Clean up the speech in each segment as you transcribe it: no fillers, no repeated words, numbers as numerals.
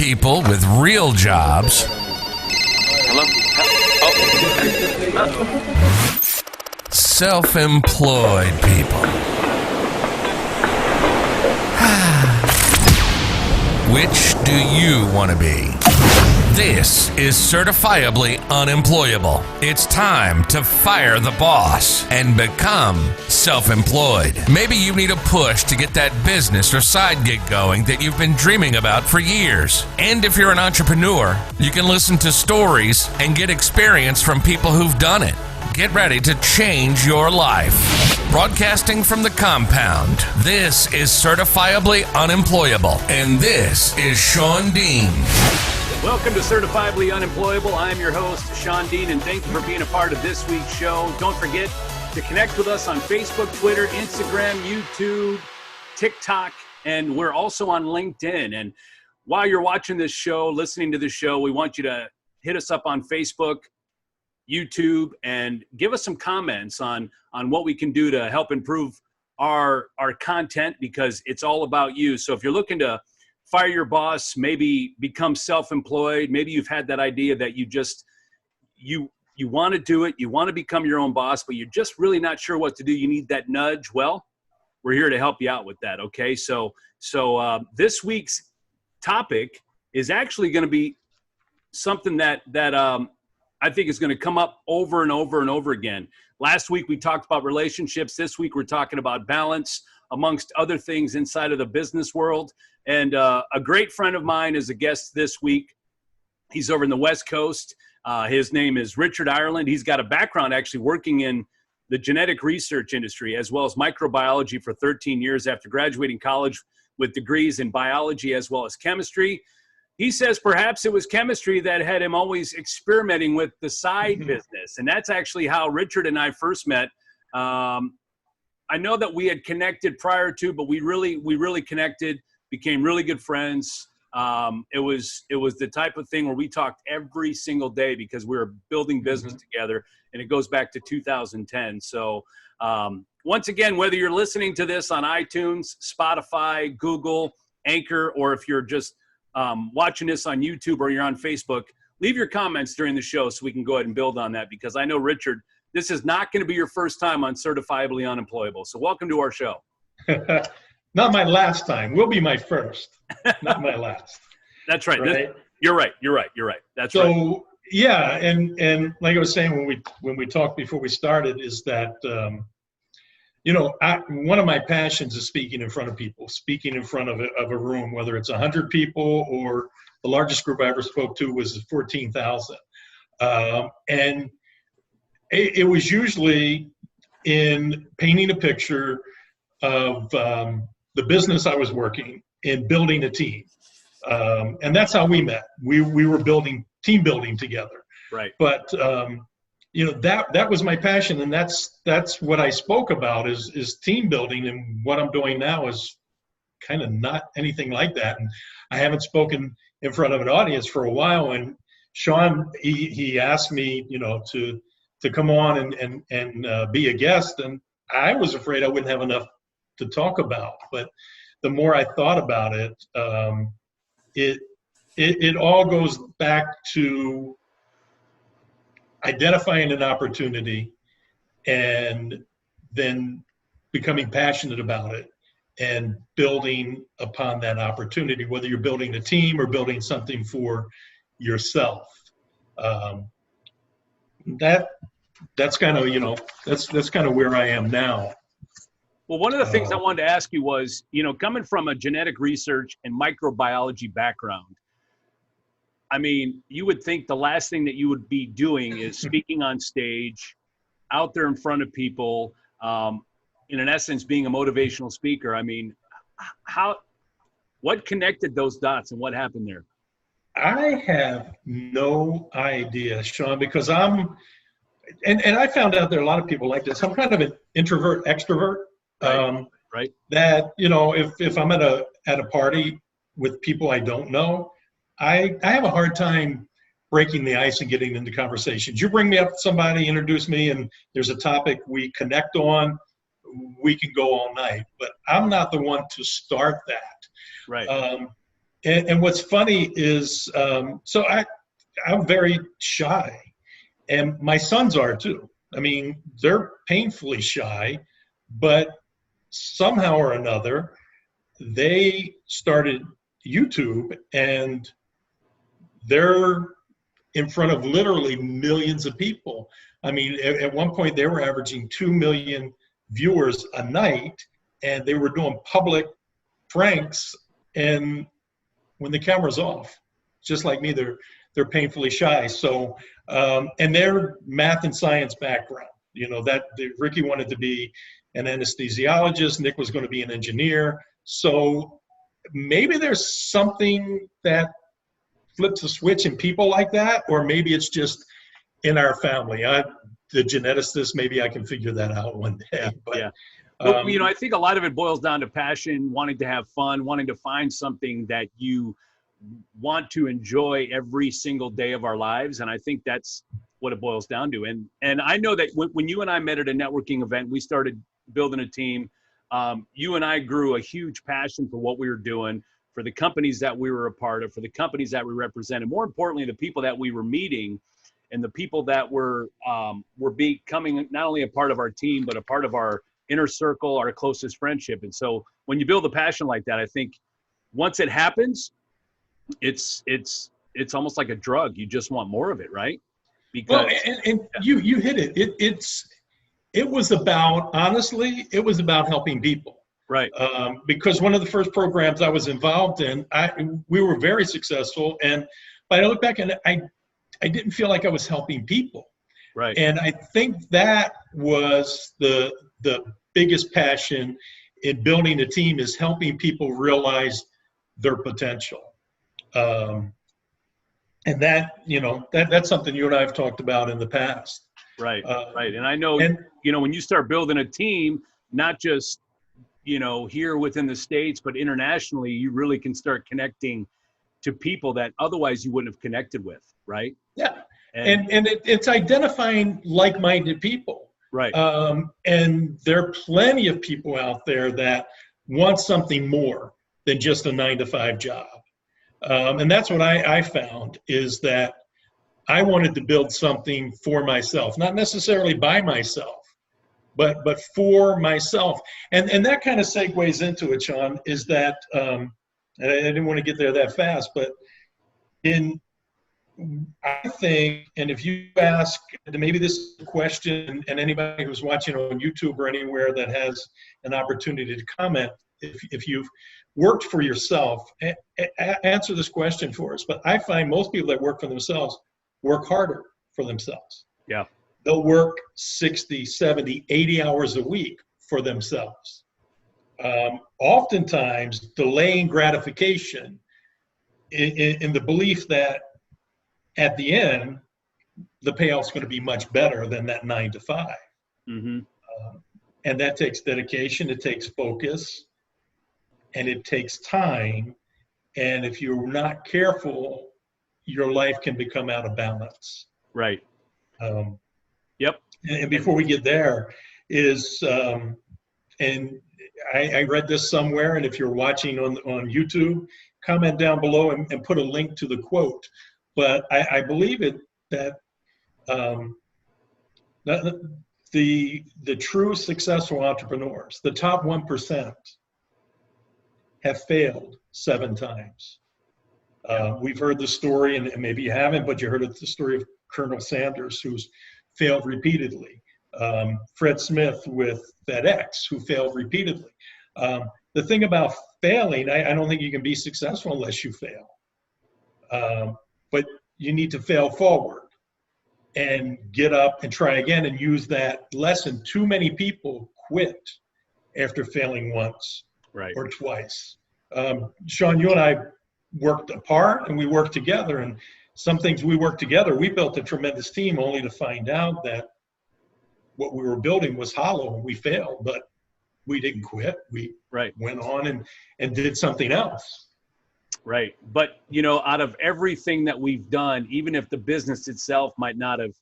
people with real jobs. Hello? Self-employed people. Which do you want to be? This is Certifiably Unemployable. It's time to fire the boss and become self-employed. Maybe you need a push to get that business or side gig going that you've been dreaming about for years. And if you're an entrepreneur, you can listen to stories and get experience from people who've done it. Get ready to change your life. Broadcasting from the compound, this is Certifiably Unemployable, and this is Sean Dean. Welcome to Certifiably Unemployable. I'm your host, Sean Dean, and thank you for being a part of this week's show. Don't forget to connect with us on Facebook, Twitter, Instagram, YouTube, TikTok, and we're also on LinkedIn. And while you're watching this show, listening to this show, we want you to hit us up on Facebook, YouTube, and give us some comments on what we can do to help improve our content, because it's all about you. So if you're looking to fire your boss, maybe become self-employed, maybe you've had that idea that you want to do it, you want to become your own boss, but you're just really not sure what to do, you need that nudge, well, we're here to help you out with that, okay? So this week's topic is actually going to be something that I think is going to come up over and over and over again. Last week we talked about relationships. This week we're talking about balance, amongst other things inside of the business world. And a great friend of mine is a guest this week. He's over in the West Coast. His name is Richard Ireland. He's got a background actually working in the genetic research industry as well as microbiology for 13 years after graduating college with degrees in biology as well as chemistry. He says perhaps it was chemistry that had him always experimenting with the side business. And that's actually how Richard and I first met. I know that we had connected prior to, but we really connected, became really good friends. It was the type of thing where we talked every single day because we were building business together, and it goes back to 2010. So once again, whether you're listening to this on iTunes, Spotify, Google, Anchor, or if you're just watching this on YouTube or you're on Facebook, leave your comments during the show so we can go ahead and build on that, because I know, Richard, this is not going to be your first time on Certifiably Unemployable. So welcome to our show. Not my last time. Will be my first, not my last. That's right. Right? You're right. That's so, right. So yeah, and like I was saying when we talked before we started, is that one of my passions is speaking in front of people, speaking in front of a room, whether it's 100 people or the largest group I ever spoke to was 14,000, and it was usually in painting a picture of the business I was working in, building a team. And that's how we met. We were team building together. Right. But, that was my passion. And that's what I spoke about is team building. And what I'm doing now is kind of not anything like that. And I haven't spoken in front of an audience for a while. And Sean, he asked me, to come on and be a guest. And I was afraid I wouldn't have enough to talk about. But the more I thought about it, it all goes back to identifying an opportunity and then becoming passionate about it and building upon that opportunity, whether you're building a team or building something for yourself. That's kind of, that's kind of where I am now. Well, one of the things I wanted to ask you was, coming from a genetic research and microbiology background, I mean, you would think the last thing that you would be doing is speaking on stage, out there in front of people, in essence, being a motivational speaker. I mean, what connected those dots and what happened there? I have no idea, Sean, because and I found out there are a lot of people like this. I'm kind of an introvert, extrovert. Right. That, if I'm at a party with people I don't know, I have a hard time breaking the ice and getting into conversations. You bring me up to somebody, introduce me, and there's a topic we connect on, we can go all night. But I'm not the one to start that. Right. And what's funny is, so I'm very shy, and my sons are too. I mean, they're painfully shy, but somehow or another, they started YouTube, and they're in front of literally millions of people. I mean, at one point they were averaging 2 million viewers a night, and they were doing public pranks. And when the camera's off, just like me, they're painfully shy. So, and their math and science background, that Ricky wanted to be an anesthesiologist, Nick was going to be an engineer. So maybe there's something that flips a switch in people like that, or maybe it's just in our family. The geneticist, maybe I can figure that out one day. But, yeah. Well, I think a lot of it boils down to passion, wanting to have fun, wanting to find something that you want to enjoy every single day of our lives. And I think that's what it boils down to. And I know that when you and I met at a networking event, we started building a team. You and I grew a huge passion for what we were doing, for the companies that we were a part of, for the companies that we represented, more importantly, the people that we were meeting and the people that were becoming not only a part of our team, but a part of our inner circle, our closest friendship. And so when you build a passion like that, I think once it happens, it's almost like a drug. You just want more of it, right? Because you hit it. It was about helping people. Right. Because one of the first programs I was involved in, we were very successful, but I look back and I didn't feel like I was helping people. Right. And I think that was the biggest passion in building a team, is helping people realize their potential. And that's something you and I have talked about in the past. Right. Right. And I know, when you start building a team, not just, here within the States, but internationally, you really can start connecting to people that otherwise you wouldn't have connected with. Right. Yeah. And it's identifying like-minded people. Right. And there are plenty of people out there that want something more than just a 9-to-5 job. And that's what I found, is that I wanted to build something for myself, not necessarily by myself, but for myself. And that kind of segues into it, Sean, is that, and I didn't want to get there that fast, but I think, and if you ask, maybe this is a question, and anybody who's watching on YouTube or anywhere that has an opportunity to comment, if you've worked for yourself, answer this question for us. But I find most people that work for themselves work harder for themselves. Yeah. They'll work 60, 70, 80 hours a week for themselves. Oftentimes delaying gratification in the belief that at the end, the payoff's going to be much better than that 9-to-5. Mm-hmm. And that takes dedication, it takes focus, and it takes time. And if you're not careful, your life can become out of balance. Right. Yep. And before we get there is, and I read this somewhere, and if you're watching on YouTube, comment down below and put a link to the quote. But I believe it that the true successful entrepreneurs, the top 1%, have failed 7 times. We've heard the story, and maybe you haven't, but you heard the story of Colonel Sanders, who's failed repeatedly. Fred Smith with FedEx, who failed repeatedly. The thing about failing, I don't think you can be successful unless you fail. But you need to fail forward and get up and try again and use that lesson. Too many people quit after failing once or twice. Sean, you and I worked apart and we worked together, and some things we worked together. We built a tremendous team only to find out that what we were building was hollow and we failed, but we didn't quit. We went on and did something else. Right. But, out of everything that we've done, even if the business itself might not have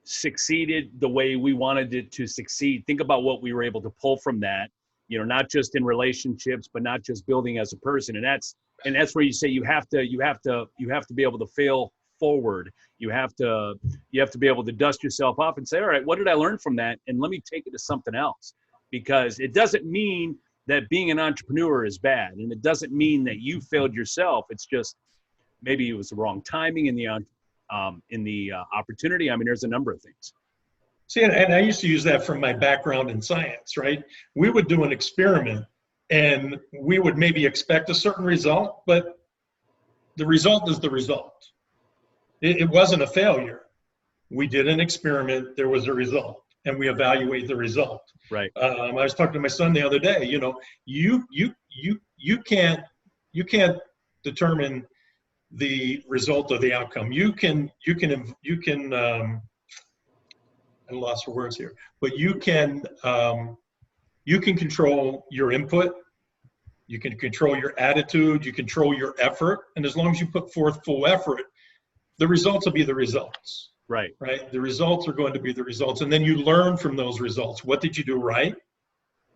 succeeded the way we wanted it to succeed, think about what we were able to pull from that, not just in relationships, but not just building as a person. And And that's where you say you have to be able to fail forward. You have to be able to dust yourself off and say, all right, what did I learn from that? And let me take it to something else, because it doesn't mean that being an entrepreneur is bad. And it doesn't mean that you failed yourself. It's just, maybe it was the wrong timing in the opportunity. I mean, there's a number of things. See, and I used to use that from my background in science, right? We would do an experiment and we would maybe expect a certain result, but the result is the result. It wasn't a failure. We did an experiment, there was a result, and we evaluate the result. Right. I was talking to my son the other day, you know, you can't determine the result of the outcome. You can I lost for words here, but you can control your input, you can control your attitude, you control your effort, and as long as you put forth full effort, the results will be the results. Right. Right. The results are going to be the results, and then you learn from those results. What did you do right?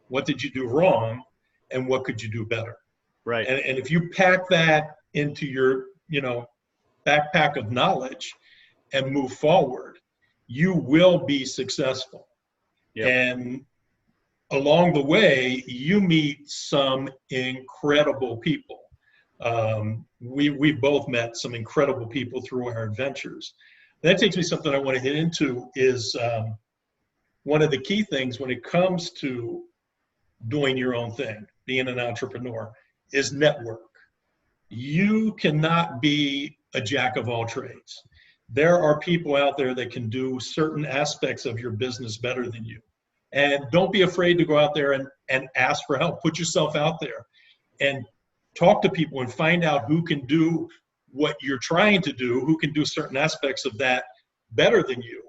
What did you do wrong? And what could you do better? Right. And if you pack that into your, you know, backpack of knowledge and move forward, you will be successful. Yep. And along the way, you meet some incredible people. We both met some incredible people through our adventures. That takes me to something I want to hit into is one of the key things when it comes to doing your own thing, being an entrepreneur, is network. You cannot be a jack of all trades. There are people out there that can do certain aspects of your business better than you. And don't be afraid to go out there and ask for help. Put yourself out there and talk to people and find out who can do what you're trying to do, who can do certain aspects of that better than you,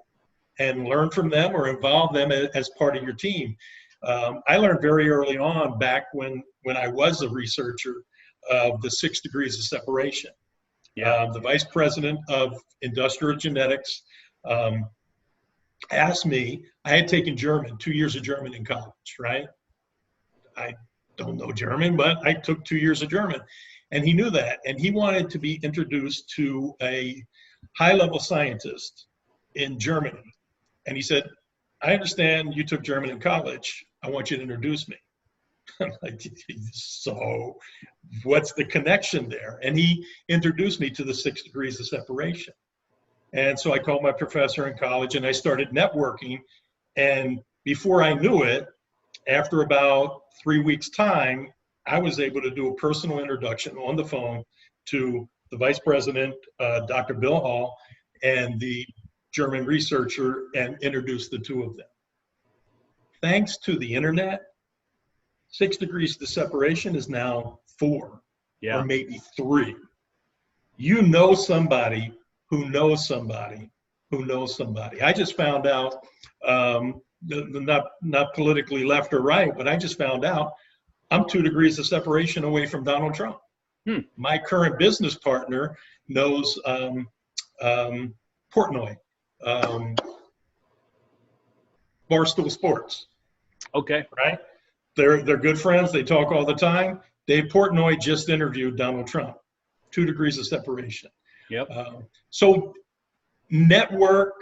and learn from them or involve them as part of your team. I learned very early on, back when I was a researcher, of the 6 degrees of separation. Yeah. The vice president of industrial genetics asked me, I had taken German, 2 years of German in college, right? I don't know German, but I took 2 years of German. And he knew that. And he wanted to be introduced to a high-level scientist in Germany. And he said, I understand you took German in college. I want you to introduce me. I'm like, so what's the connection there? And he introduced me to the 6 degrees of separation. And so I called my professor in college and I started networking. And before I knew it, after about 3 weeks' time, I was able to do a personal introduction on the phone to the vice president, Dr. Bill Hall, and the German researcher, and introduce the two of them. Thanks to the internet, 6 degrees to separation is now 4, or maybe 3. You know somebody who knows somebody who knows somebody. I just found out, not politically left or right, but I just found out I'm 2 degrees of separation away from Donald Trump. My current business partner knows Portnoy, Barstool Sports. Okay. Right? They're good friends. They talk all the time. Dave Portnoy just interviewed Donald Trump. 2 degrees of separation. Yep. So network,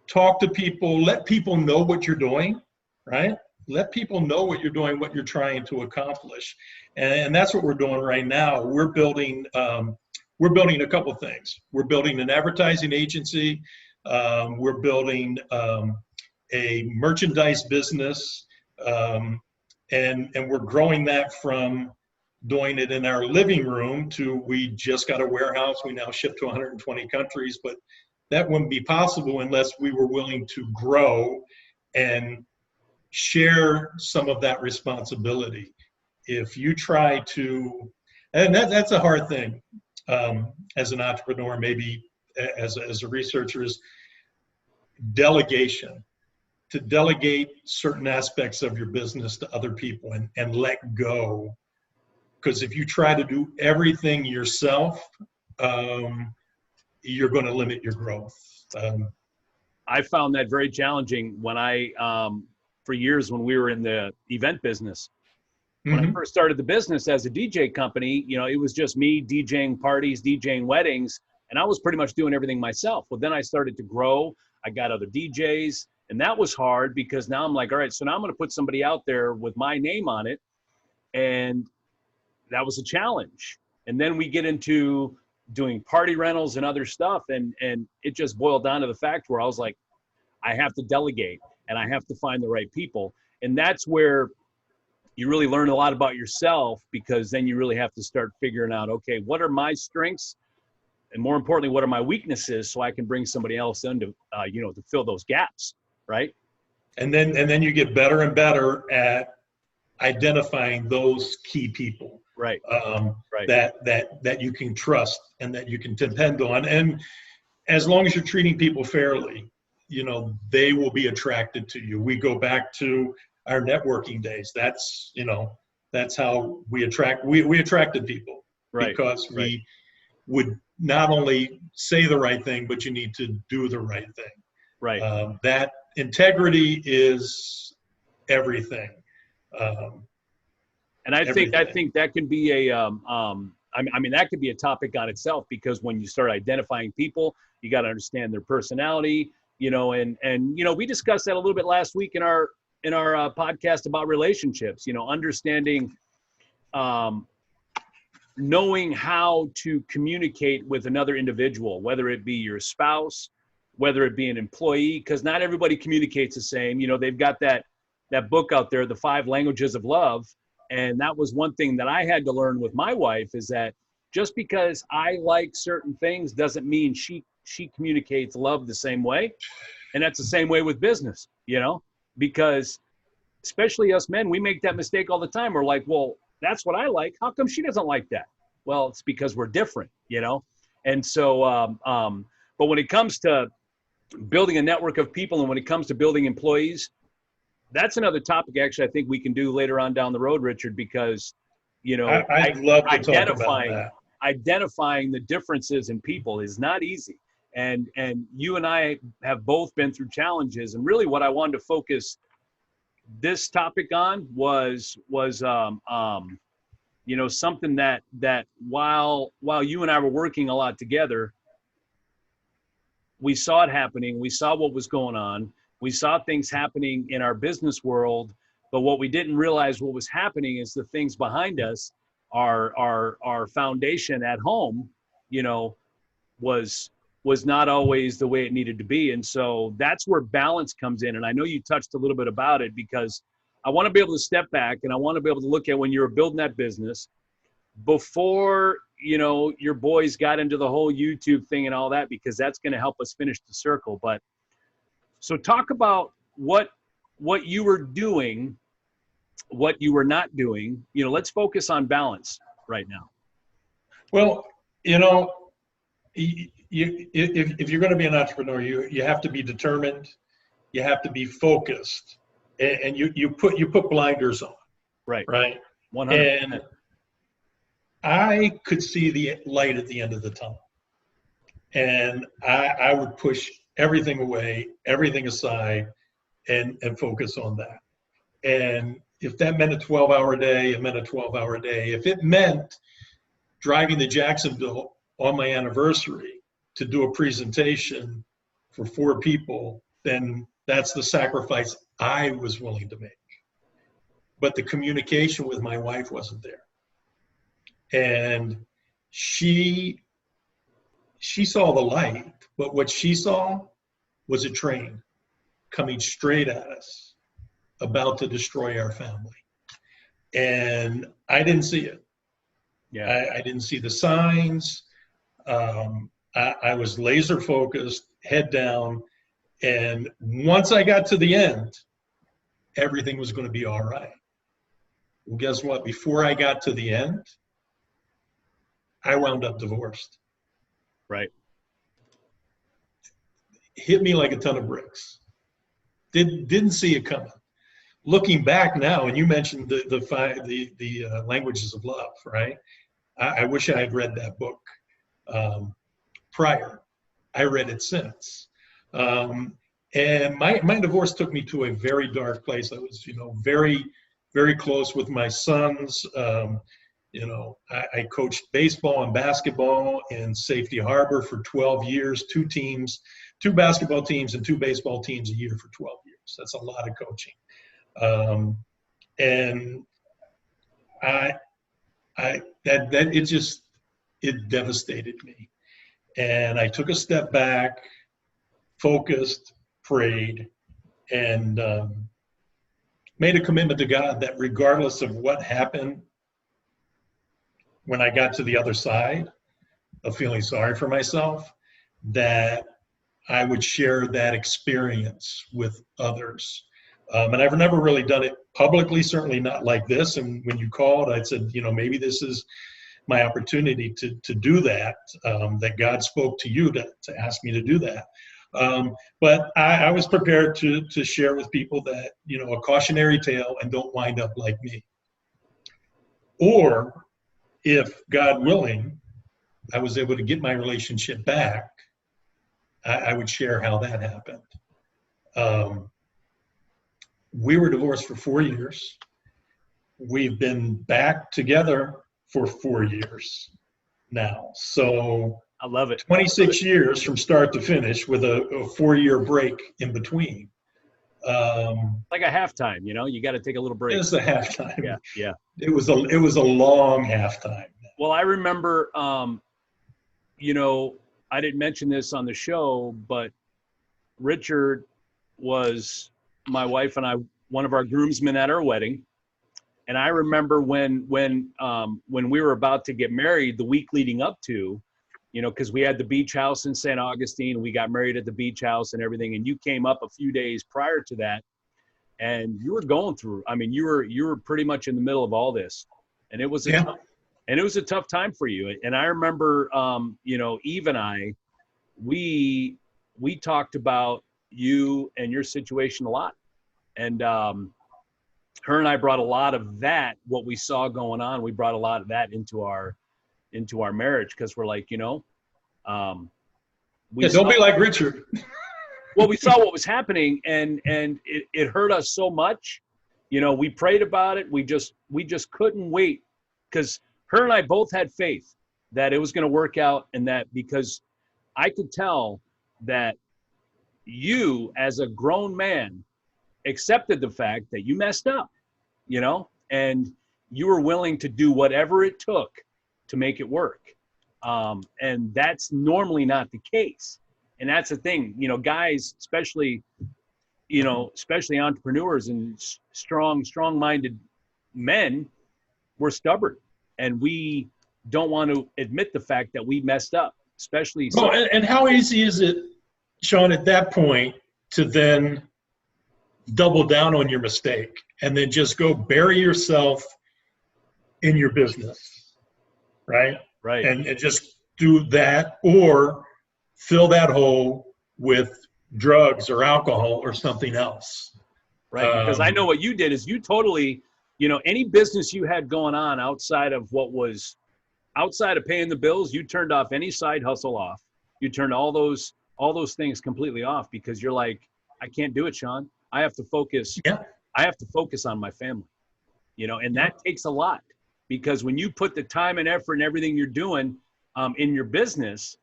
talk to people, let people know what you're doing, right? Let people know what you're doing, what you're trying to accomplish. And that's what we're doing right now. We're building a couple things. We're building an advertising agency. We're building a merchandise business. And we're growing that from doing it in our living room to we just got a warehouse. We now ship to 120 countries, but that wouldn't be possible unless we were willing to grow and share some of that responsibility. If you try to, and that's a hard thing as an entrepreneur, maybe as a researcher, is delegation. To delegate certain aspects of your business to other people and let go. Because if you try to do everything yourself, you're going to limit your growth. I found that very challenging when for years when we were in the event business. When I first started the business as a DJ company, it was just me DJing parties, DJing weddings, and I was pretty much doing everything myself. Well, then I started to grow. I got other DJs, and that was hard because now I'm like, all right, so now I'm going to put somebody out there with my name on it. And that was a challenge. And then we get into doing party rentals and other stuff. And it just boiled down to the fact where I was like, I have to delegate and I have to find the right people. And that's where you really learn a lot about yourself, because then you really have to start figuring out, okay, what are my strengths? And more importantly, what are my weaknesses, so I can bring somebody else in to, to fill those gaps, right? And then you get better and better at identifying those key people, right? Right. That you can trust and that you can depend on. And as long as you're treating people fairly, they will be attracted to you. We go back to our networking days. That's how we attracted people, right? Because we would not only say the right thing, but you need to do the right thing. Right. That integrity is everything. And I think that can be that could be a topic on itself, because when you start identifying people, you got to understand their personality, and we discussed that a little bit last week in our podcast about relationships, understanding, knowing how to communicate with another individual, whether it be your spouse, whether it be an employee, because not everybody communicates the same. They've got that book out there, The 5 Languages of Love. And that was one thing that I had to learn with my wife, is that just because I like certain things doesn't mean she communicates love the same way. And that's the same way with business, because especially us men, we make that mistake all the time. We're like, well, that's what I like. How come she doesn't like that? Well, it's because we're different, And so, but when it comes to building a network of people, and when it comes to building employees, that's another topic actually I think we can do later on down the road, Richard, because, I'd love to talk about that. Identifying the differences in people is not easy. And you and I have both been through challenges. And really what I wanted to focus this topic on was something that while you and I were working a lot together, we saw it happening. We saw what was going on. We saw things happening in our business world, but what we didn't realize what was happening is the things behind us, our foundation at home, was not always the way it needed to be. And so that's where balance comes in. And I know you touched a little bit about it, because I want to be able to step back and I want to be able to look at when you were building that business before, your boys got into the whole YouTube thing and all that, because that's going to help us finish the circle. But so talk about what you were doing, what you were not doing. Let's focus on balance right now. Well, if you're going to be an entrepreneur, you have to be determined, you have to be focused, and you put blinders on. Right. 100%. And I could see the light at the end of the tunnel, and I would push everything away, everything aside, and focus on that. And if that meant a 12-hour day, it meant a 12-hour day. If it meant driving to Jacksonville on my anniversary to do a presentation for 4 people, then that's the sacrifice I was willing to make. But the communication with my wife wasn't there. And she saw the light, but what she saw was a train coming straight at us, about to destroy our family. And I didn't see it. Yeah, I didn't see the signs. I was laser focused, head down. And once I got to the end, everything was going to be all right. Well, guess what? Before I got to the end, I wound up divorced. Right. Hit me like a ton of bricks. Didn't see it coming. Looking back now, and you mentioned the languages of love, right? I wish I had read that book prior. I read it since. And my divorce took me to a very dark place. I was, very very close with my sons. I coached baseball and basketball in Safety Harbor for 12 years, 2 teams, 2 basketball teams and 2 baseball teams a year for 12 years. That's a lot of coaching. And it devastated me. And I took a step back, focused, prayed, and made a commitment to God that regardless of what happened, when I got to the other side of feeling sorry for myself, that I would share that experience with others. And I've never really done it publicly, certainly not like this. And when you called, I said, maybe this is my opportunity to do that, that God spoke to you to ask me to do that. But I was prepared to share with people that, a cautionary tale, and don't wind up like me. Or if, God willing, I was able to get my relationship back, I would share how that happened. We were divorced for 4 years. We've been back together for 4 years now. So I love it. 26 years from start to finish with a 4-year break in between. Like a halftime, you got to take a little break. It's a halftime. Yeah. It was a long halftime. Well, I remember, I didn't mention this on the show, but Richard was my wife and I, one of our groomsmen at our wedding. And I remember when we were about to get married, the week leading up to, because we had the beach house in St. Augustine, we got married at the beach house and everything. And you came up a few days prior to that, and you were going through. I mean, you were pretty much in the middle of all this, and it was a tough time for you. And I remember, Eve and I, we talked about you and your situation a lot, and her and I brought a lot of that, what we saw going on, we brought a lot of that into our marriage, because we're like, don't be like Richard. Well, we saw what was happening, and it hurt us so much. We prayed about it. We just couldn't wait, because her and I both had faith that it was going to work out, and that because I could tell that you, as a grown man, accepted the fact that you messed up, and you were willing to do whatever it took to make it work. And that's normally not the case. And that's the thing, guys, especially entrepreneurs and strong-minded men, we're stubborn, and we don't want to admit the fact that we messed up, especially. Well, and how easy is it, Sean, at that point to then double down on your mistake and then just go bury yourself in your business, right? Right. And just do that, or fill that hole with drugs or alcohol or something else. Right. Because I know what you did is you totally, any business you had going on outside of paying the bills, you turned off any side hustle off. You turned all those things completely off, because you're like, I can't do it, Sean. I have to focus. Yeah. I have to focus on my family, and that takes a lot, because when you put the time and effort and everything you're doing in your business,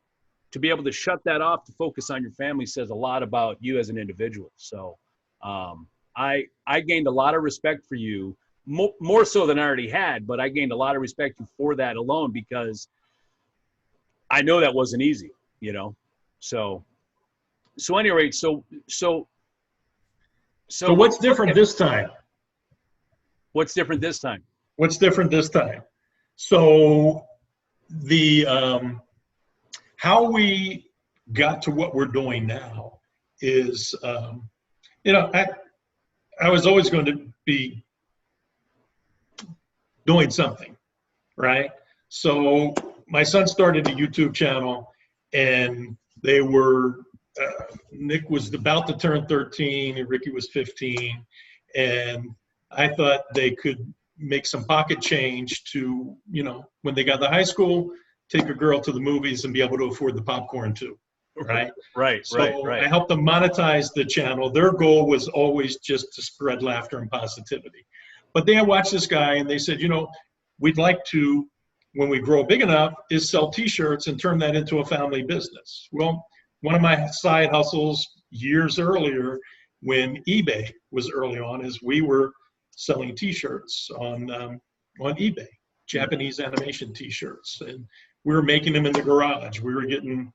to be able to shut that off to focus on your family says a lot about you as an individual. So I gained a lot of respect for you, more so than I already had, but I gained a lot of respect for that alone, because I know that wasn't easy, So anyway, so what's different this time? What's different this time? So the how we got to what we're doing now is, I was always going to be doing something, right? So my son started a YouTube channel, and they were, Nick was about to turn 13 and Ricky was 15. And I thought they could make some pocket change to, when they got to high school, take a girl to the movies and be able to afford the popcorn too. Right. Right. I helped them monetize the channel. Their goal was always just to spread laughter and positivity. But they had watched this guy and they said, we'd like to, when we grow big enough, is sell T-shirts and turn that into a family business. Well, one of my side hustles years earlier when eBay was early on is we were selling T-shirts on eBay, Japanese animation T-shirts. And we were making them in the garage. We were getting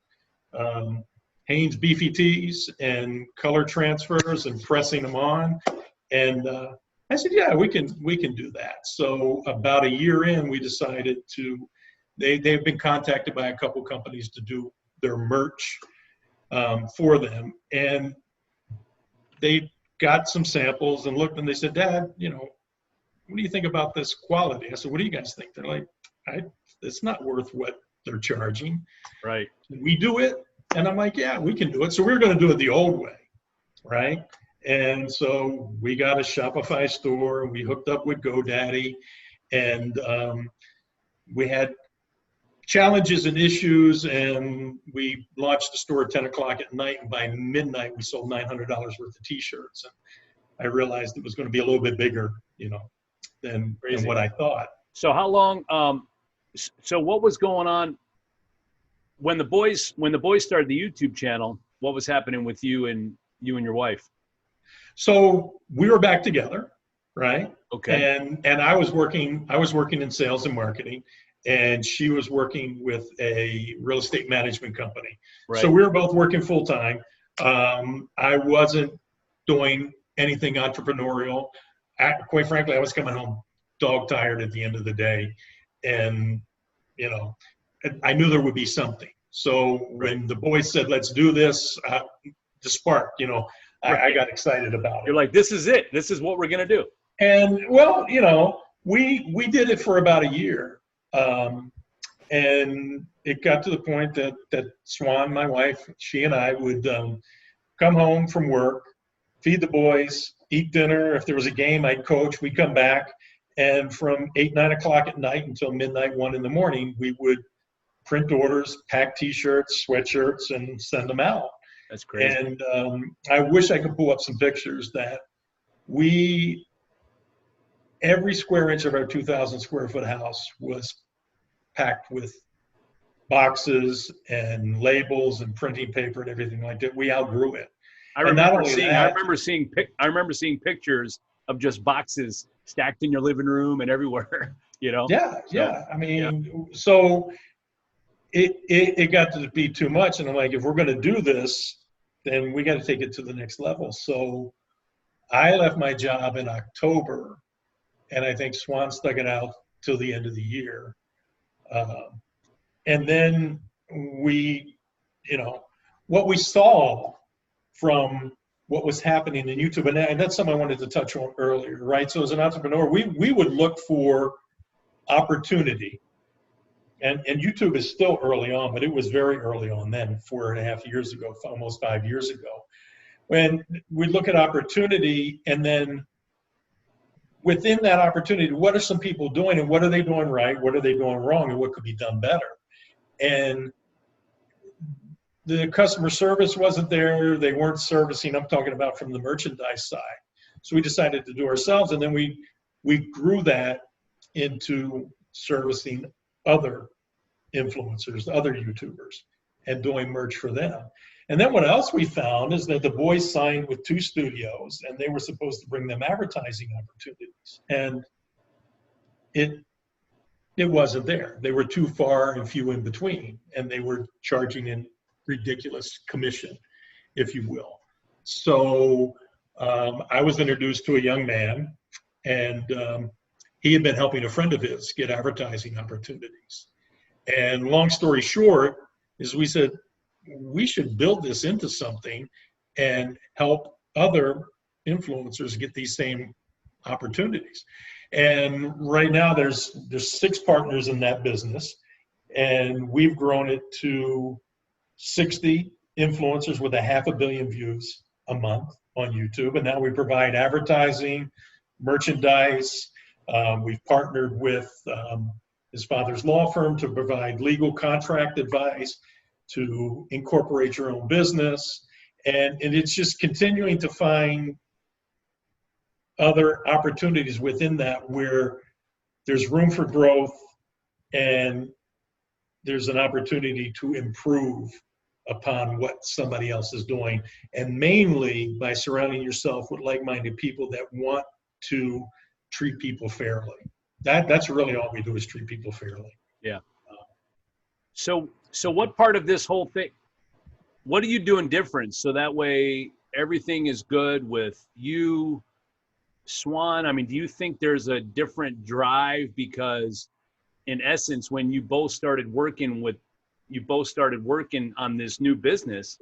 Hanes beefy tees and color transfers and pressing them on. And I said, yeah, we can do that. So about a year in, we decided to, they've been contacted by a couple companies to do their merch for them. And they got some samples and looked and they said, Dad, what do you think about this quality? I said, what do you guys think? They're like, it's not worth what they're charging. Right. Can we do it? And I'm like, yeah, we can do it. So we were going to do it the old way, right? And so we got a Shopify store and we hooked up with GoDaddy, and we had challenges and issues, and we launched the store at 10 o'clock at night, and by midnight we sold $900 worth of T-shirts. And I realized it was going to be a little bit bigger, than what I thought. So how long, so what was going on when the boys started the YouTube channel? What was happening with you and your wife? So we were back together, right? Okay. And I was working in sales and marketing, and she was working with a real estate management company. Right. So we were both working full time. I wasn't doing anything entrepreneurial. Quite frankly, I was coming home dog tired at the end of the day, and I knew there would be something. So when the boys said, "Let's do this," the spark, I got excited about it. You're like, "This is it. This is what we're gonna do." And well, we did it for about a year, and it got to the point that Swan, my wife, she and I would come home from work, feed the boys, eat dinner. If there was a game, I'd coach. We'd come back, and from 8, 9 o'clock at night until midnight, 1 in the morning, we would print orders, pack T-shirts, sweatshirts, and send them out. That's crazy. And I wish I could pull up some pictures that every square inch of our 2,000 square foot house was packed with boxes and labels and printing paper and everything like that. We outgrew it. I remember seeing pictures of just boxes stacked in your living room and everywhere, Yeah. I mean, so it got to be too much. And I'm like, if we're going to do this, then we got to take it to the next level. So I left my job in October, and I think Swan stuck it out till the end of the year. And then what we saw from what was happening in YouTube, and that's something I wanted to touch on earlier, right? So as an entrepreneur, we would look for opportunity. And YouTube is still early on, but it was very early on then, 4.5 years ago, almost 5 years ago. When we look at opportunity, and then within that opportunity, what are some people doing, and what are they doing right? What are they doing wrong, and what could be done better? And the customer service wasn't there. They weren't servicing. I'm talking about from the merchandise side. So we decided to do ourselves, and then we grew that into servicing other influencers, other YouTubers, and doing merch for them. And then what else we found is that the boys signed with 2 studios, and they were supposed to bring them advertising opportunities. And it wasn't there. They were too far and few in between, and they were charging in ridiculous commission, if you will. So I was introduced to a young man, and he had been helping a friend of his get advertising opportunities. And long story short is we said, we should build this into something and help other influencers get these same opportunities. And right now there's 6 partners in that business, and we've grown it to 60 influencers with 500 million views a month on YouTube. And now we provide advertising, merchandise. We've partnered with his father's law firm to provide legal contract advice, to incorporate your own business. And it's just continuing to find other opportunities within that where there's room for growth and there's an opportunity to improve upon what somebody else is doing, and mainly by surrounding yourself with like-minded people that want to treat people fairly. That's really all we do, is treat people fairly. Yeah. So what part of this whole thing, what are you doing different so that way everything is good with you, Swan? I mean, do you think there's a different drive? Because in essence, when you both started working on this new business,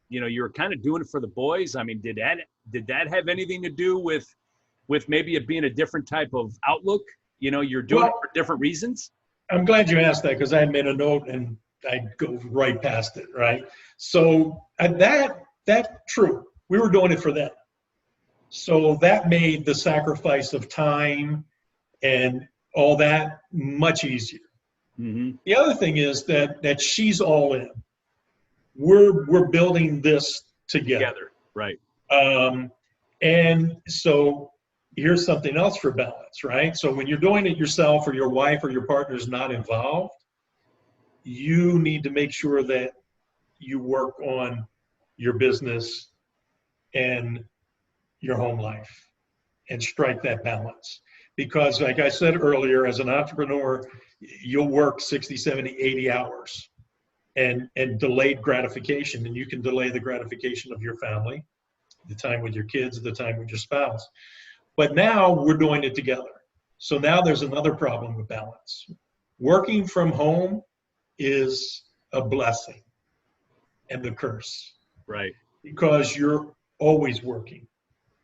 you know, you're kind of doing it for the boys. I mean, did that have anything to do with maybe it being a different type of outlook? You know, you're doing it for different reasons. I'm glad you asked that, because I had made a note and I'd go right past it, right? So that's true. We were doing it for them. So that made the sacrifice of time and all that much easier. Mm-hmm. The other thing is that she's all in. We're building this together. Right. And so here's something else for balance, right? So when you're doing it yourself, or your wife or your partner's not involved, you need to make sure that you work on your business and your home life and strike that balance. Because like I said earlier, as an entrepreneur, you'll work 60, 70, 80 hours and delayed gratification. And you can delay the gratification of your family, the time with your kids, the time with your spouse. But now we're doing it together. So now there's another problem with balance. Working from home is a blessing and a curse. Right. Because you're always working.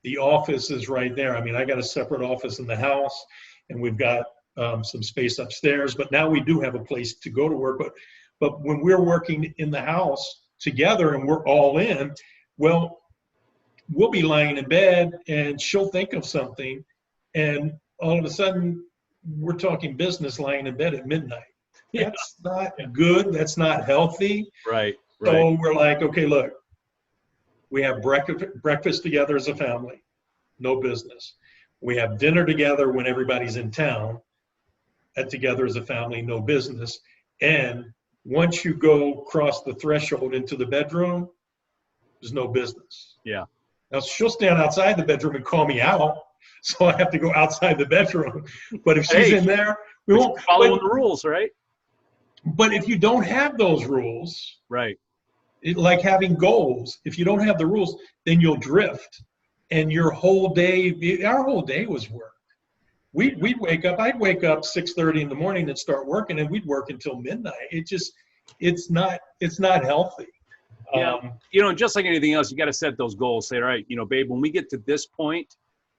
The office is right there. I mean, I got a separate office in the house, and we've got some space upstairs, but now we do have a place to go to work. But when we're working in the house together and we're all in, well, we'll be lying in bed and she'll think of something, and all of a sudden we're talking business lying in bed at midnight. Yeah. That's not good. That's not healthy. Right. So we're like, okay, look, we have breakfast together as a family, no business. We have dinner together when everybody's in town, together as a family, no business. And once you go cross the threshold into the bedroom, there's no business. Yeah. Now she'll stand outside the bedroom and call me out, so I have to go outside the bedroom. But if she's in there, we won't follow the rules, right? But if you don't have those rules, right, like having goals, if you don't have the rules, then you'll drift, and your whole day, our whole day was work. I'd wake up 6:30 in the morning and start working, and we'd work until midnight. It's not healthy. Yeah, you know, just like anything else, you got to set those goals. Say, all right, you know, babe, when we get to this point,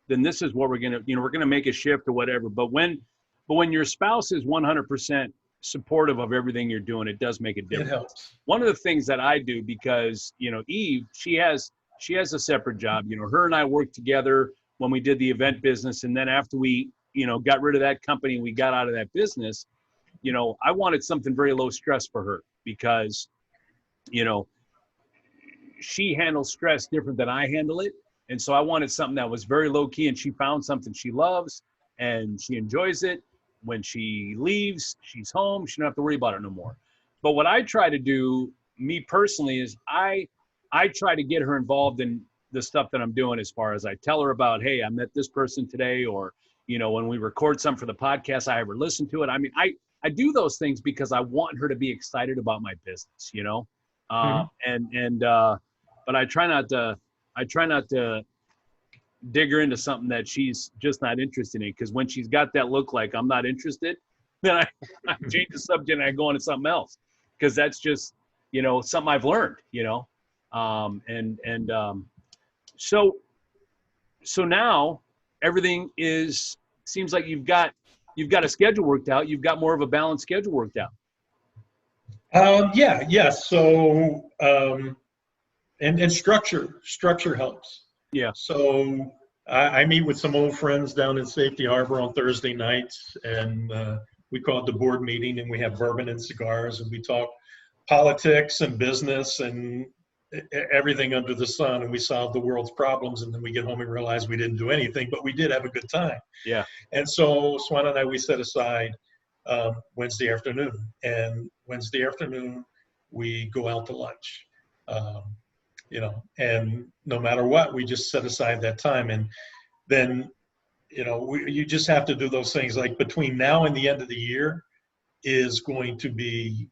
then this is what we're gonna make a shift or whatever. But when your spouse is 100% supportive of everything you're doing, it does make a difference. It helps. One of the things that I do, because, you know, Eve, she has a separate job. You know, her and I worked together when we did the event business, and then after we, you know, got rid of that company, we got out of that business. You know, I wanted something very low stress for her, because, you know, she handles stress different than I handle it. And so I wanted something that was very low key, and she found something she loves and she enjoys it. When she leaves, she's home. She don't have to worry about it no more. But what I try to do, me personally, is I try to get her involved in the stuff that I'm doing, as far as I tell her about, hey, I met this person today, or, you know, when we record something for the podcast, I ever listen to it. I mean, I do those things because I want her to be excited about my business, you know? But I try not to dig her into something that she's just not interested in, because when she's got that look like I'm not interested, then I change the subject and I go on to something else, because that's just, you know, something I've learned, you know. So now everything seems like you've got a schedule worked out. You've got more of a balanced schedule worked out. So and structure helps. Yeah. So I meet with some old friends down in Safety Harbor on Thursday nights, and we call it the board meeting, and we have bourbon and cigars, and we talk politics and business and everything under the sun, and we solved the world's problems, and then we get home and realize we didn't do anything, but we did have a good time. Yeah. And so Swan and I, we set aside Wednesday afternoon, and Wednesday afternoon we go out to lunch. And no matter what, we just set aside that time. And then, you just have to do those things. Like between now and the end of the year is going to be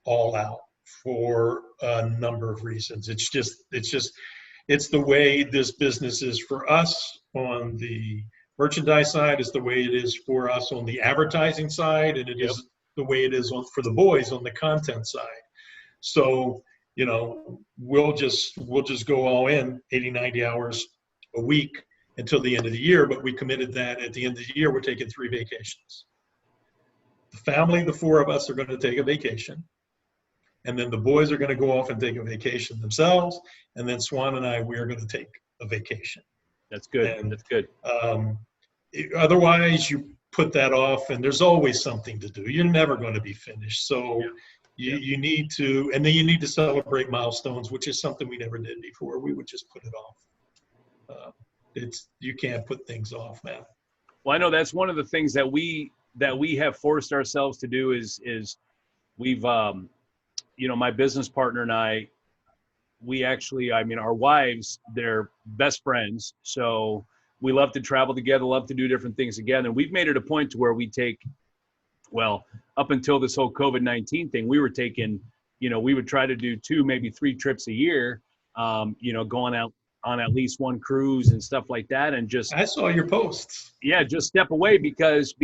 all out for a number of reasons. It's the way this business is for us on the merchandise side, is the way it is for us on the advertising side, and it is the way it is for the boys on the content side. So, we'll just go all in 80, 90 hours a week until the end of the year, but we committed that at the end of the year, we're taking 3 vacations. The family, the 4 of us, are going to take a vacation. And then the boys are going to go off and take a vacation themselves. And then Swan and I, we are going to take a vacation. That's good. That's good. Otherwise, you put that off, and there's always something to do. You're never going to be finished. So you need to, and then you need to celebrate milestones, which is something we never did before. We would just put it off. You can't put things off, man. Well, I know that's one of the things that we have forced ourselves to do is we've, my business partner and I, our wives, they're best friends. So we love to travel together, love to do different things together. And we've made it a point to where we take, up until this whole COVID-19 thing, we were taking, we would try to do 2, maybe 3 trips a year, going out on at least one cruise and stuff like that. And just, I saw your posts. Yeah, just step away because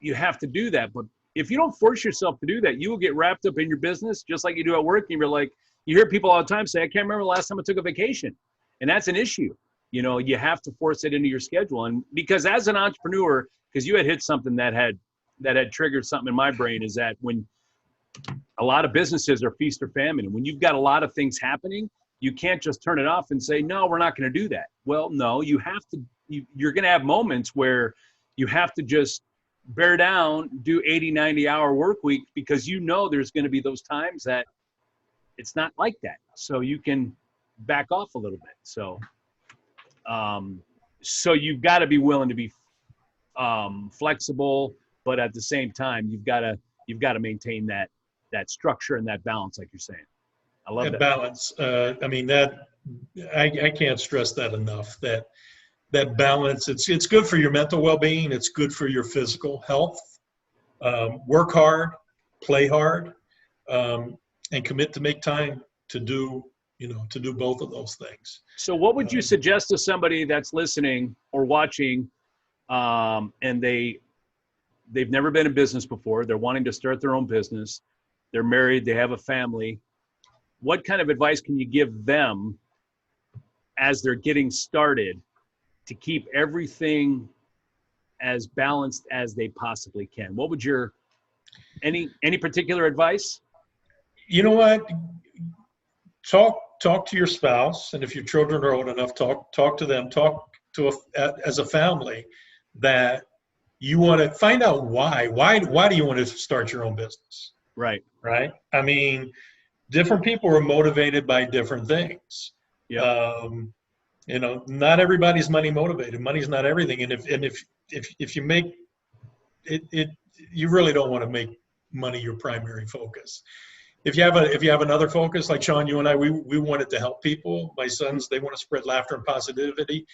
you have to do that. But if you don't force yourself to do that, you will get wrapped up in your business just like you do at work. And you're like, you hear people all the time say, I can't remember the last time I took a vacation. And that's an issue. You have to force it into your schedule. And because as an entrepreneur, because you had hit something that had triggered something in my brain, is that when a lot of businesses are feast or famine, and when you've got a lot of things happening, you can't just turn it off and say, no, we're not going to do that. Well, no, you have to, you're going to have moments where you have to just bear down, do 80, 90 hour work week, because there's going to be those times that it's not like that. So you can back off a little bit. So you've got to be willing to be flexible, but at the same time, you've got to maintain that structure and that balance, like you're saying. I love that balance. I can't stress that enough. That balance. It's good for your mental well-being. It's good for your physical health. Work hard, play hard, and commit to make time to do both of those things. So, what would you suggest to somebody that's listening or watching, and they've never been in business before? They're wanting to start their own business. They're married. They have a family. What kind of advice can you give them as they're getting started to keep everything as balanced as they possibly can? What would any particular advice? You know what? Talk to your spouse, and if your children are old enough, talk to them. Talk to as a family that you want to find out why. Why do you want to start your own business? Right. Different people are motivated by different things. Yeah. Not everybody's money motivated. Money's not everything. And if you make it, you really don't want to make money your primary focus. If you have another focus, like Sean, you and I, we wanted to help people. My sons, they want to spread laughter and positivity.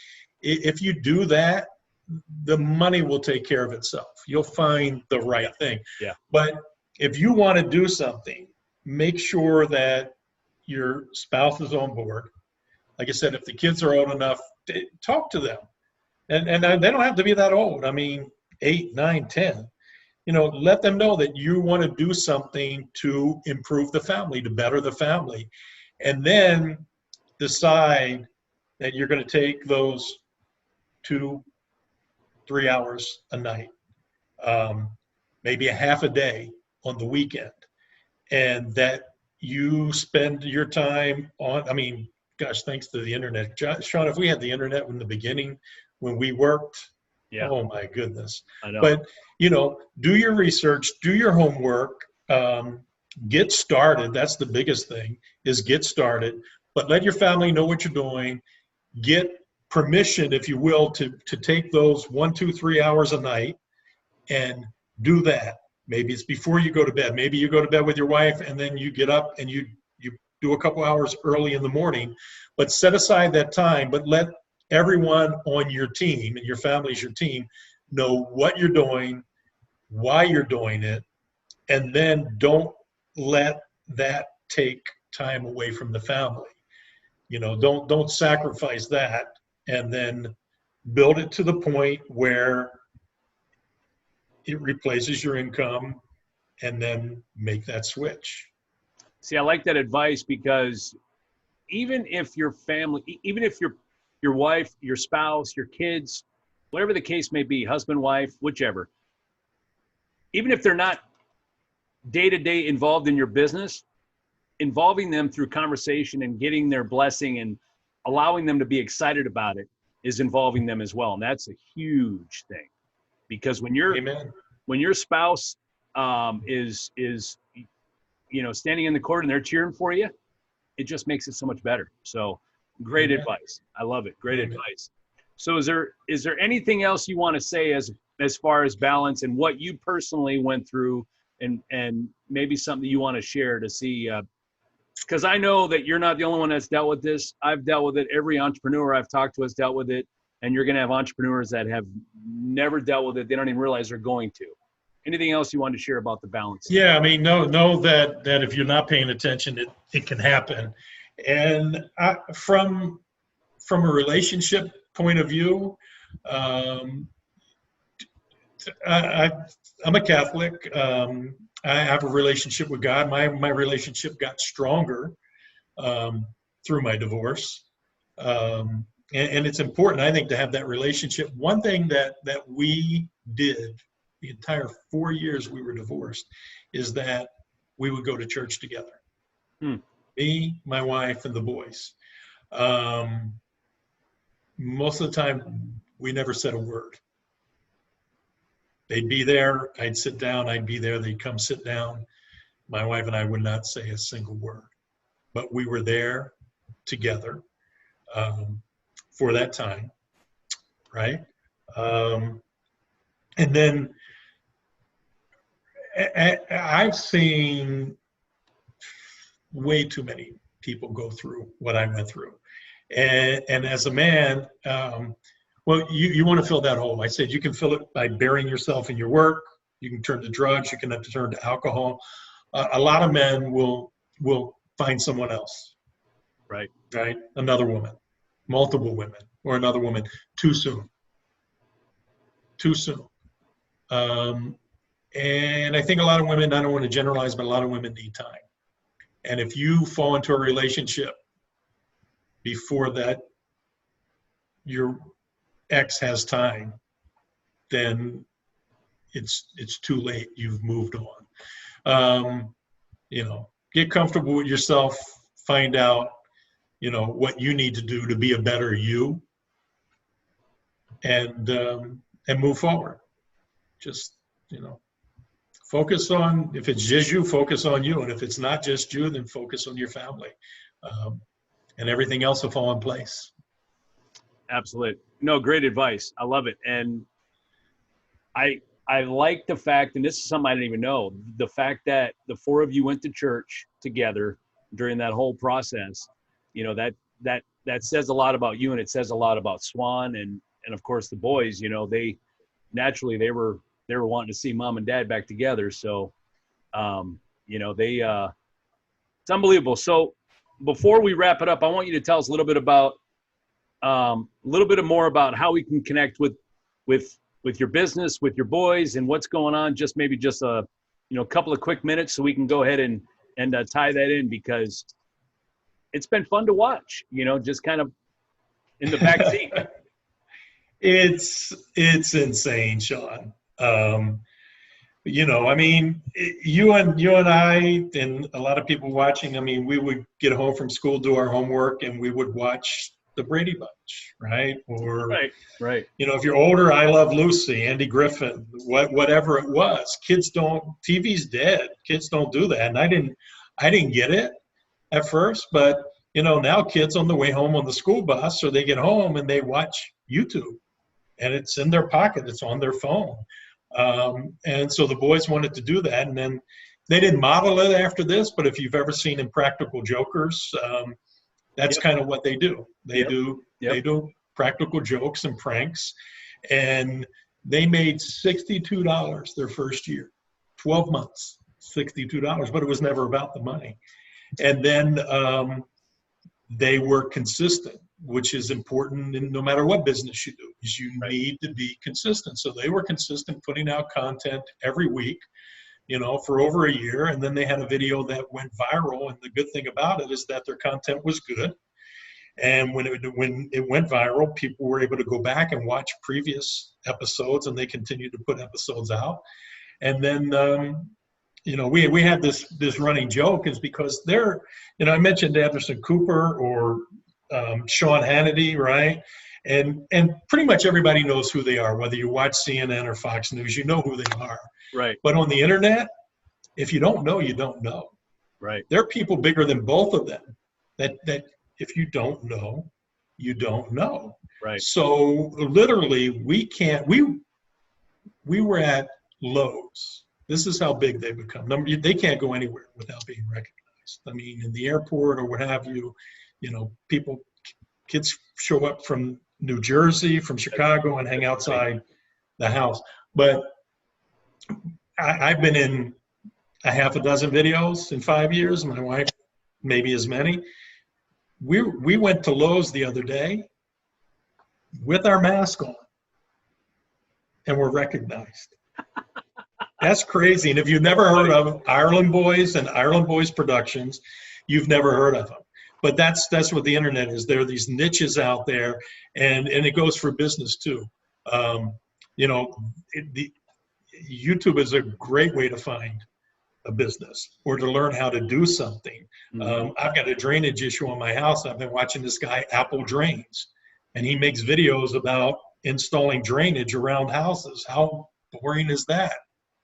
If you do that, the money will take care of itself. You'll find the right thing. Yeah. But if you want to do something, make sure that your spouse is on board. Like I said, if the kids are old enough, talk to them. And they don't have to be that old. 8, 9, 10. Let them know that you want to do something to improve the family, to better the family. And then decide that you're going to take those 2-3 hours a night, maybe a half a day on the weekend, and that you spend your time on, thanks to the internet. Sean, if we had the internet in the beginning when we worked, oh my goodness. I know. But, do your research, do your homework, get started. That's the biggest thing, is get started, but let your family know what you're doing. Get permission, if you will, to take those 1, 2, 3 hours a night and do that. Maybe it's before you go to bed. Maybe you go to bed with your wife and then you get up and you do a couple hours early in the morning, but set aside that time, but let everyone on your team, and your family's your team, know what you're doing, why you're doing it, and then don't let that take time away from the family. Don't sacrifice that, and then build it to the point where it replaces your income, and then make that switch. See, I like that advice, because even if your family, even if your wife, your spouse, your kids, whatever the case may be, husband, wife, whichever, even if they're not day-to-day involved in your business, involving them through conversation and getting their blessing and allowing them to be excited about it is involving them as well. And that's a huge thing, because when your spouse is standing in the court and they're cheering for you, it just makes it so much better. So great advice. I love it. Great advice. So is there anything else you want to say as far as balance and what you personally went through, and maybe something you want to share to see, because I know that you're not the only one that's dealt with this. I've dealt with it. Every entrepreneur I've talked to has dealt with it. And you're going to have entrepreneurs that have never dealt with it. They don't even realize they're going to. Anything else you want to share about the balance? Yeah, I mean, know that if you're not paying attention, it can happen. And from a relationship point of view, I'm a Catholic. I have a relationship with God. My relationship got stronger through my divorce. And it's important, I think, to have that relationship. One thing that we did the entire 4 years we were divorced is that we would go to church together. Me, my wife, and the boys. Most of the time, we never said a word. They'd be there, I'd sit down, I'd be there, they'd come sit down. My wife and I would not say a single word, but we were there together for that time, right? And then I've seen way too many people go through what I went through. And as a man, well, you want to fill that hole. I said you can fill it by burying yourself in your work. You can turn to drugs. You can have to turn to alcohol. A lot of men will find someone else. Right. Another woman, multiple women, or another woman too soon. And I think a lot of women, I don't want to generalize, but a lot of women need time. And if you fall into a relationship before that your ex has time, then it's too late. You've moved on. Get comfortable with yourself. Find out, what you need to do to be a better you, and move forward. Just, focus on, if it's just you, focus on you. And if it's not just you, then focus on your family. And everything else will fall in place. Absolutely. No, great advice. I love it. And I like the fact, and this is something I didn't even know, the fact that the four of you went to church together during that whole process. That says a lot about you, and it says a lot about Swan and of course the boys. They naturally they were wanting to see mom and dad back together. So it's unbelievable. So before we wrap it up, I want you to tell us a little bit more about how we can connect with your business, with your boys, and what's going on. Just maybe a couple of quick minutes so we can go ahead and tie that in, because it's been fun to watch, just kind of in the back seat. It's insane, Sean. You and I and a lot of people watching, we would get home from school, do our homework, and we would watch the Brady Bunch, right? Or, Right. if you're older, I Love Lucy, Andy Griffin, whatever it was. TV's dead. Kids don't do that. And I didn't get it at first, but now kids on the way home on the school bus, or they get home and they watch YouTube, and it's in their pocket, it's on their phone. And so the boys wanted to do that, and then they didn't model it after this, but if you've ever seen Impractical Jokers, that's kind of what they do. They do practical jokes and pranks, and they made $62 their first year, 12 months, $62, but it was never about the money. And then they were consistent, which is important in no matter what business you do, is you need to be consistent. So they were consistent, putting out content every week, for over a year. And then they had a video that went viral. And the good thing about it is that their content was good. And when it went viral, people were able to go back and watch previous episodes, and they continued to put episodes out. And then, we had this running joke, is because I mentioned Anderson Cooper or Sean Hannity, right? And pretty much everybody knows who they are, whether you watch CNN or Fox News, you know who they are. Right. But on the internet, if you don't know, you don't know. Right. There are people bigger than both of them that if you don't know, you don't know. Right. So literally, we were at Lowe's. This is how big they've become. They can't go anywhere without being recognized. I mean, in the airport or what have you, kids show up from New Jersey, from Chicago, and hang outside the house. But I've been in a half a dozen videos in 5 years. My wife, maybe as many. We went to Lowe's the other day with our mask on, and were recognized. That's crazy. And if you've never heard of Ireland Boys and Ireland Boys Productions, you've never heard of them. But that's what the internet is. There are these niches out there, and it goes for business too. YouTube is a great way to find a business or to learn how to do something. I've got a drainage issue on my house. I've been watching this guy, Apple Drains, and he makes videos about installing drainage around houses. How boring is that?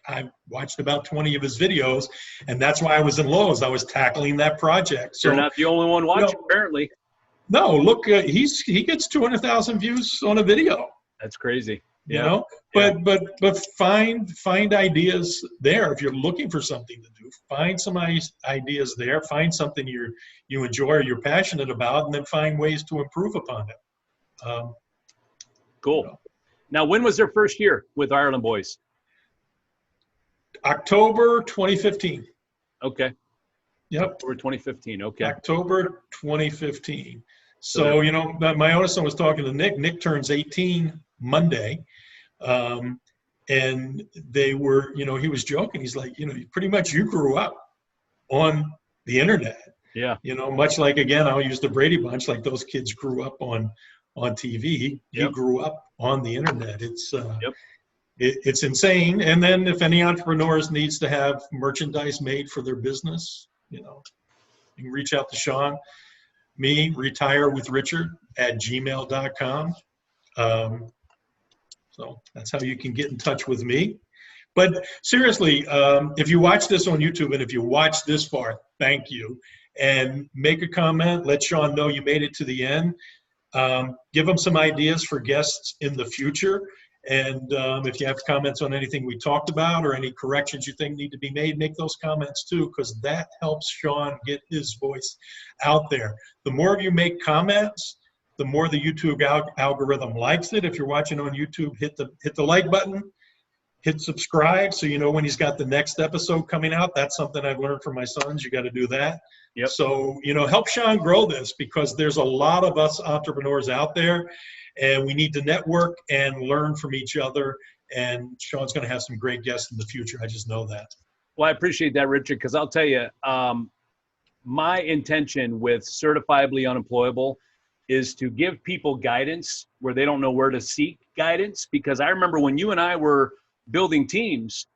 I watched about 20 of his videos, and that's why I was in Lowe's. I was tackling that project. So, you're not the only one watching, apparently. No, look, he gets 200,000 views on a video. That's crazy. But find ideas there. If you're looking for something to do, find some ideas there. Find something you enjoy or you're passionate about, and then find ways to improve upon it. Cool. Now, when was their first year with Ireland Boys? October 2015. Okay. Yep. October 2015. Okay. October 2015. So, my oldest son was talking to Nick. Nick turns 18 Monday. And they were, he was joking. He's like, pretty much you grew up on the internet. Yeah. Much like, again, I'll use the Brady Bunch, like those kids grew up on TV. You grew up on the internet. It's insane. And then if any entrepreneurs needs to have merchandise made for their business, you can reach out to Sean, me, retirewithrichard@gmail.com. So that's how you can get in touch with me. But seriously, if you watch this on YouTube, and if you watch this far, thank you. And make a comment. Let Sean know you made it to the end. Give him some ideas for guests in the future. And if you have comments on anything we talked about or any corrections you think need to be made, make those comments too, because that helps Sean get his voice out there. The more of you make comments, the more the YouTube algorithm likes it. If you're watching on YouTube, hit the like button, hit subscribe so you know when he's got the next episode coming out. That's something I've learned from my sons. You got to do that. Yep. So, help Sean grow this, because there's a lot of us entrepreneurs out there, and we need to network and learn from each other. And Sean's going to have some great guests in the future. I just know that. Well, I appreciate that, Richard, because I'll tell you, my intention with Certifiably Unemployable is to give people guidance where they don't know where to seek guidance. Because I remember when you and I were building teams,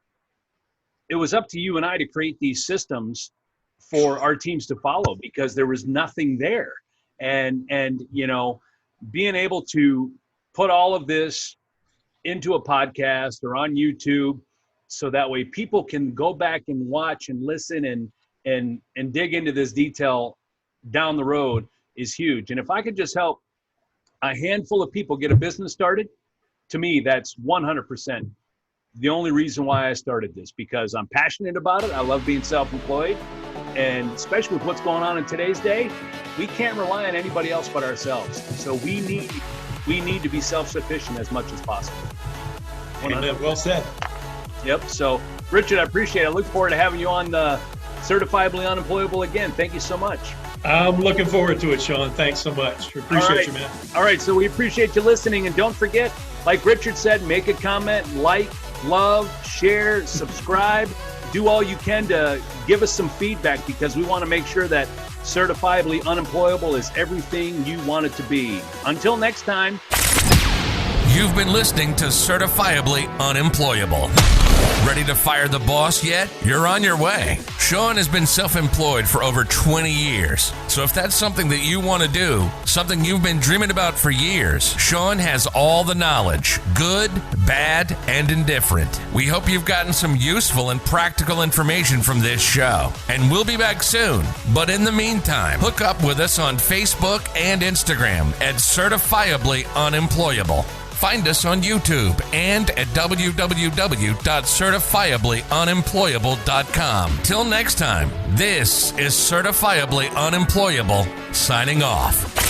it was up to you and I to create these systems for our teams to follow, because there was nothing there. And being able to put all of this into a podcast or on YouTube, so that way people can go back and watch and listen and dig into this detail down the road is huge. And if I could just help a handful of people get a business started, to me, that's 100% the only reason why I started this, because I'm passionate about it. I love being self-employed. And especially with what's going on in today's day, we can't rely on anybody else but ourselves. So we need to be self-sufficient as much as possible. Well said. Yep. So, Richard, I appreciate it. I look forward to having you on the Certifiably Unemployable again. Thank you so much. I'm looking forward to it, Sean. Thanks so much. Appreciate you, man. All right. So we appreciate you listening. And don't forget, like Richard said, make a comment, like, love, share, subscribe. Do all you can to give us some feedback, because we want to make sure that Certifiably Unemployable is everything you want it to be. Until next time. You've been listening to Certifiably Unemployable. Ready to fire the boss yet? You're on your way. Sean has been self-employed for over 20 years. So if that's something that you want to do, something you've been dreaming about for years, Sean has all the knowledge, good, bad, and indifferent. We hope you've gotten some useful and practical information from this show. And we'll be back soon. But in the meantime, hook up with us on Facebook and Instagram at Certifiably Unemployable. Find us on YouTube and at www.certifiablyunemployable.com. Till next time, this is Certifiably Unemployable, signing off.